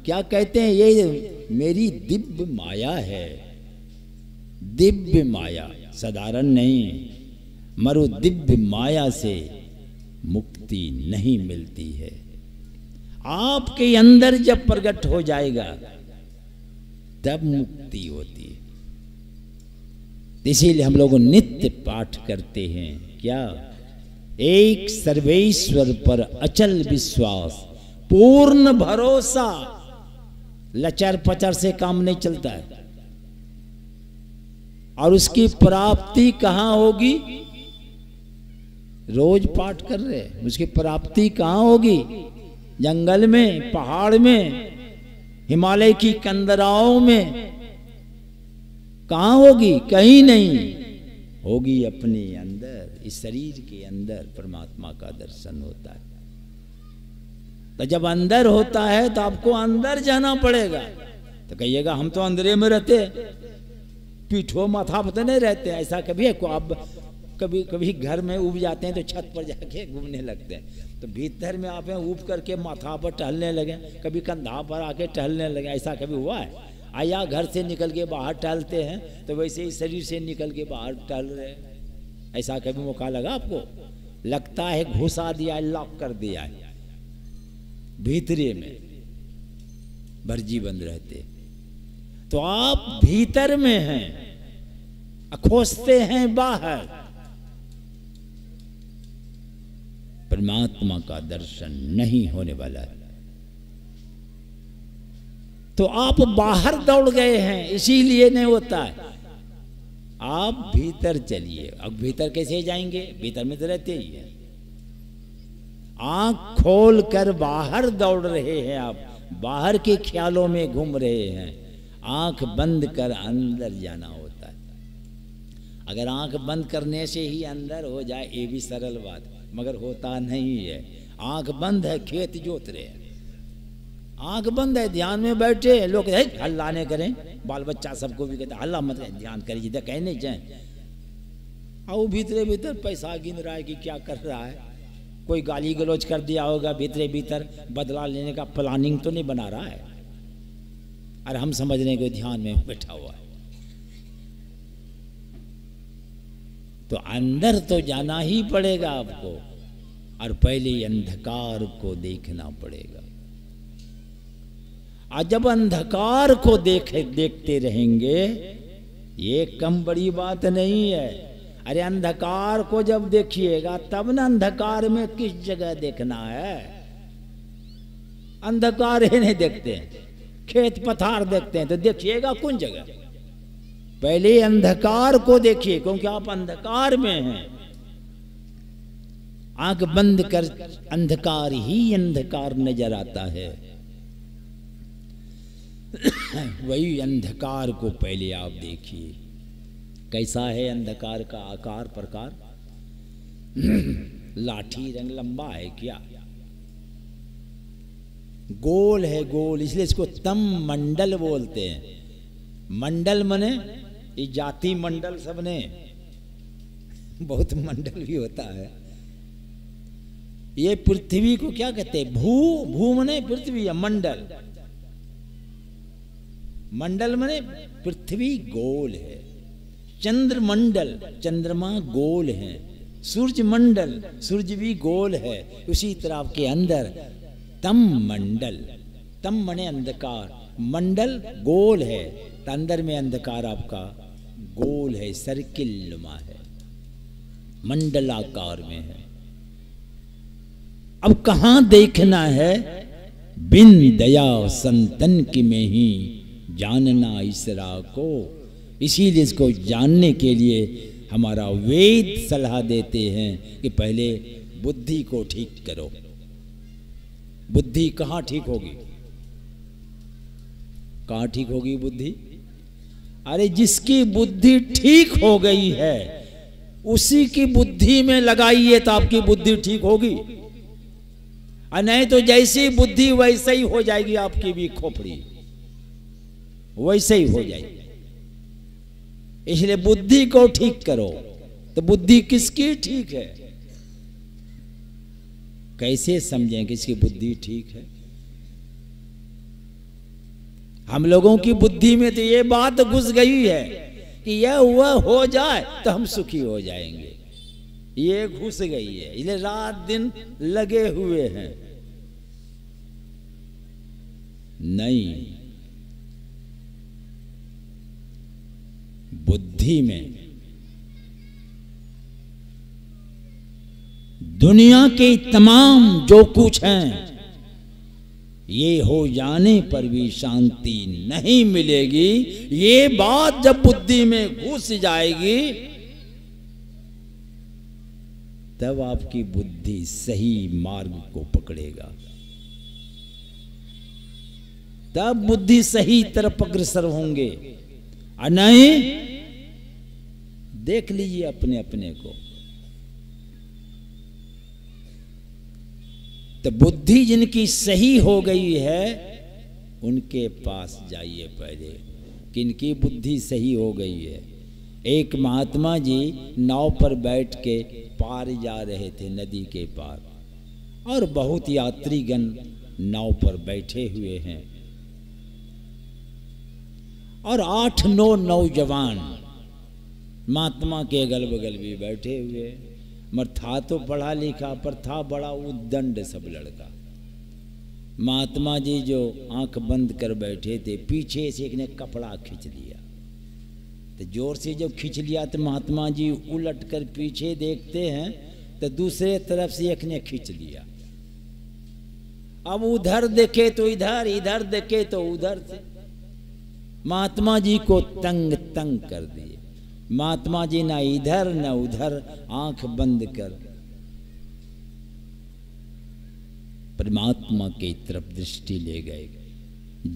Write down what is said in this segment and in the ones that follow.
क्या कहते हैं, ये मेरी दिव्य माया है, दिव्य माया, साधारण नहीं, मरो दिव्य माया से मुक्ति नहीं मिलती है। आपके अंदर जब प्रकट हो जाएगा तब मुक्ति होती है। इसीलिए हम लोग नित्य पाठ करते हैं, क्या, एक सर्वेश्वर पर अचल विश्वास, पूर्ण भरोसा, लचर पचर से काम नहीं चलता है। और उसकी प्राप्ति कहां होगी, रोज पाठ कर रहे हैं, उसकी प्राप्ति कहां होगी, जंगल में, पहाड़ में, हिमालय की कंदराओं में, कहां होगी, कहीं नहीं होगी, अपने अंदर, इस शरीर के अंदर परमात्मा का दर्शन होता है। तो जब अंदर होता है तो आपको अंदर जाना पड़ेगा। तो कहिएगा हम तो अंदरे में रहते, पीठो माथा पर नहीं रहते, ऐसा कभी है? आप कभी कभी घर में उब जाते हैं तो छत पर जाके घूमने लगते हैं, तो भीतर में आप उब करके माथा पर टहलने लगे, कभी कंधा पर आके टहलने लगे, ऐसा कभी हुआ है? आया घर से निकल के बाहर टहलते हैं तो वैसे ही शरीर से निकल के बाहर टहल रहे हैं, ऐसा कभी मौका लगा आपको? लगता है घुसा दिया, लॉक कर दिया है, भीतरे में भरजी बंद रहते। तो आप भीतर में हैं, खोजते हैं बाहर, परमात्मा का दर्शन नहीं होने वाला है। तो आप बाहर दौड़ गए हैं, इसीलिए नहीं होता है। आप भीतर चलिए। अब भीतर कैसे जाएंगे, भीतर में तो रहते ही हैं। आंख खोल कर बाहर दौड़ रहे हैं, आप बाहर के ख्यालों में घूम रहे हैं। आंख बंद कर अंदर जाना होता है। अगर आंख बंद करने से ही अंदर हो जाए, ये भी सरल बात, मगर होता नहीं है। आंख बंद है, खेत जोत रहे हैं, आंख बंद है, ध्यान में बैठे लोग हल्ला नहीं करें, बाल बच्चा सबको भी कहते हल्ला मत करें, ध्यान करिए, कहने जाए। आओ भीतरे भीतर पैसा गिन रहा है कि क्या कर रहा है, कोई गाली गलौज कर दिया होगा, भीतरे भीतर बदला लेने का प्लानिंग तो नहीं बना रहा है। और हम समझ रहे हैं कि ध्यान में बैठा हुआ है। तो अंदर तो जाना ही पड़ेगा आपको, और पहले अंधकार को देखना पड़ेगा। और जब अंधकार को देखते रहेंगे, ये कम बड़ी बात नहीं है। अरे अंधकार को जब देखिएगा तब ना अंधकार में किस जगह देखना है। अंधकार ही नहीं देखते हैं, खेत पथार देखते हैं, तो देखिएगा कौन जगह। पहले अंधकार को देखिए, क्योंकि आप अंधकार में हैं। आंख बंद कर अंधकार ही अंधकार नजर आता है। वही अंधकार को पहले आप देखिए, कैसा है अंधकार का आकार प्रकार। लाठी रंग लंबा है क्या, गोल है, गोल, इसलिए इसको तम मंडल बोलते हैं। मंडल मने ये जाति मंडल, सबने बहुत मंडल भी होता है। ये पृथ्वी को क्या कहते हैं, भू मने पृथ्वी है, मंडल, मंडल मने पृथ्वी गोल है। चंद्र मंडल, चंद्रमा गोल है। सूर्य मंडल, सूर्य भी गोल है। उसी तरह आपके अंदर तम मंडल, तम मने अंधकार, मंडल गोल है, तो अंदर में अंधकार आपका गोल है, सर्किल नुमा है, मंडलाकार में है। अब कहां देखना है, बिन दया संतन की में ही जानना ईसरा को। इसीलिए इसको जानने के लिए हमारा वेद सलाह देते हैं कि पहले बुद्धि को ठीक करो। बुद्धि कहाँ ठीक होगी, कहाँ ठीक होगी बुद्धि? अरे जिसकी बुद्धि ठीक हो गई है उसी की बुद्धि में लगाइए तो आपकी बुद्धि ठीक होगी। और नहीं तो जैसी बुद्धि वैसे ही हो जाएगी, आपकी भी खोपड़ी वैसे ही हो जाएगी। इसलिए बुद्धि को ठीक करो। तो बुद्धि किसकी ठीक है, कैसे समझें किसकी बुद्धि ठीक है? हम लोगों की बुद्धि में तो ये बात घुस गई है कि यह हुआ हो जाए तो हम सुखी हो जाएंगे, ये घुस गई है, इसलिए रात दिन लगे हुए हैं। नहीं, बुद्धि में दुनिया के तमाम जो कुछ हैं, ये हो जाने पर भी शांति नहीं मिलेगी। ये बात जब बुद्धि में घुस जाएगी तब आपकी बुद्धि सही मार्ग को पकड़ेगा, तब बुद्धि सही तरफ अग्रसर होंगे। और नहीं, देख लीजिए अपने अपने को। तो बुद्धि जिनकी सही हो गई है उनके पास जाइए पहले, किनकी बुद्धि सही हो गई है। एक महात्मा जी नाव पर बैठ के पार जा रहे थे, नदी के पार, और बहुत यात्रीगण नाव पर बैठे हुए हैं, और 8-9 नौजवान महात्मा के अगल बगल भी बैठे हुए। मगर था तो पढ़ा लिखा, पर था बड़ा उद्दंड सब लड़का। महात्मा जी जो आंख बंद कर बैठे थे, पीछे से एक ने कपड़ा खींच लिया। तो जोर से जब खींच लिया तो महात्मा जी उलट कर पीछे देखते हैं तो दूसरे तरफ से एक ने खींच लिया। अब उधर देखे तो इधर, इधर देखे तो उधर से महात्मा जी को तंग तंग कर दिए। महात्मा जी ना इधर न उधर, आंख बंद कर परमात्मा की तरफ दृष्टि ले गए।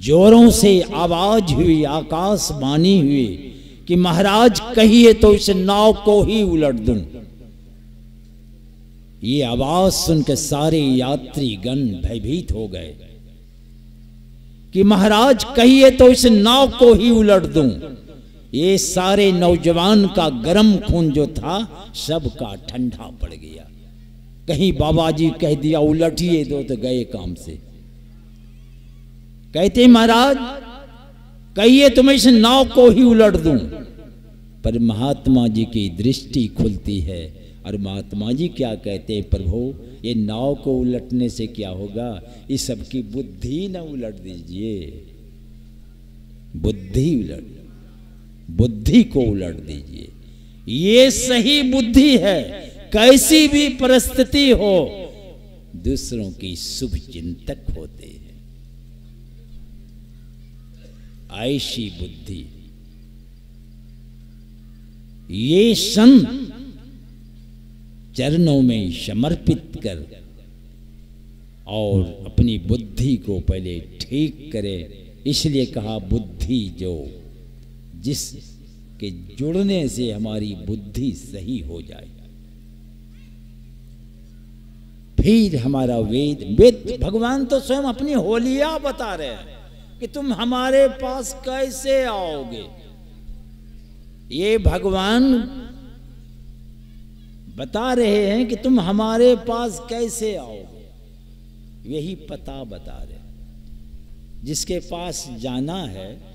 जोरों से आवाज हुई, आकाशवाणी हुई कि महाराज कहिए तो इस नाव को ही उलट दूं। ये आवाज सुनकर सारे यात्री गण भयभीत हो गए कि महाराज कहिए तो इस नाव को ही उलट दूं। ये सारे नौजवान का गर्म खून जो था सबका ठंडा पड़ गया। कहीं बाबा जी कह दिया उलटिए दो तो गए काम से। कहते महाराज कहिए तो मैं इस नाव को ही उलट दूं। पर महात्मा जी की दृष्टि खुलती है और महात्मा जी क्या कहते हैं, प्रभु ये नाव को उलटने से क्या होगा, इस सबकी बुद्धि न उलट दीजिए, बुद्धि को उलट दीजिए। ये सही बुद्धि है। कैसी भी परिस्थिति हो दूसरों की शुभ चिंतक होते हैं, ऐसी बुद्धि। ये संत चरणों में समर्पित कर और अपनी बुद्धि को पहले ठीक करे। इसलिए कहा बुद्धि जो जिसके जुड़ने से हमारी बुद्धि सही हो जाए, फिर हमारा वेद भगवान तो स्वयं अपनी होलिया बता रहे हैं कि तुम हमारे पास कैसे आओगे। ये भगवान बता रहे हैं कि तुम हमारे पास कैसे आओगे, यही पता बता रहे हैं। जिसके पास जाना है,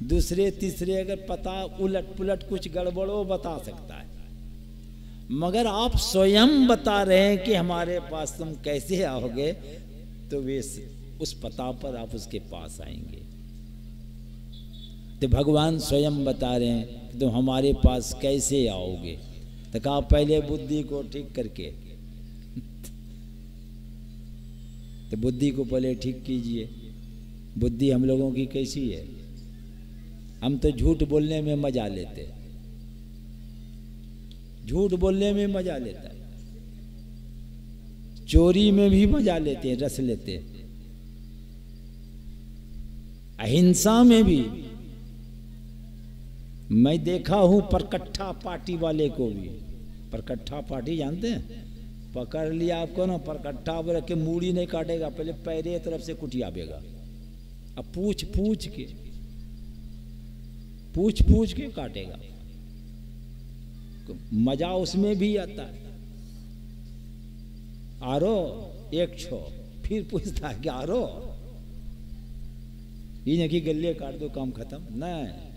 दूसरे तीसरे अगर पता उलट पुलट कुछ गड़बड़ो बता सकता है, मगर आप स्वयं बता रहे हैं कि हमारे पास तुम कैसे आओगे, तो वे उस पता पर आप उसके पास आएंगे। तो भगवान स्वयं बता रहे हैं कि तुम हमारे पास कैसे आओगे। तो कहा पहले बुद्धि को ठीक करके, तो बुद्धि को पहले ठीक कीजिए। बुद्धि हम लोगों की कैसी है, हम तो झूठ बोलने में मजा लेते, झूठ बोलने में मजा लेता है, चोरी में भी मजा लेते हैं, रस लेते हैं, अहिंसा में भी। मैं देखा हूं परकट्ठा पार्टी वाले को भी, परकट्ठा पार्टी जानते हैं, पकड़ लिया आपको ना, परकट्ठा पर रख के मूड़ी नहीं काटेगा, पहले पैरे तरफ से कुटियाबेगा, अब पूछ पूछ के काटेगा। मजा उसमें भी आता है। आरो एक छो, फिर पूछता है कि आरो, ये नहीं कि गले काट दो काम खत्म, नहीं।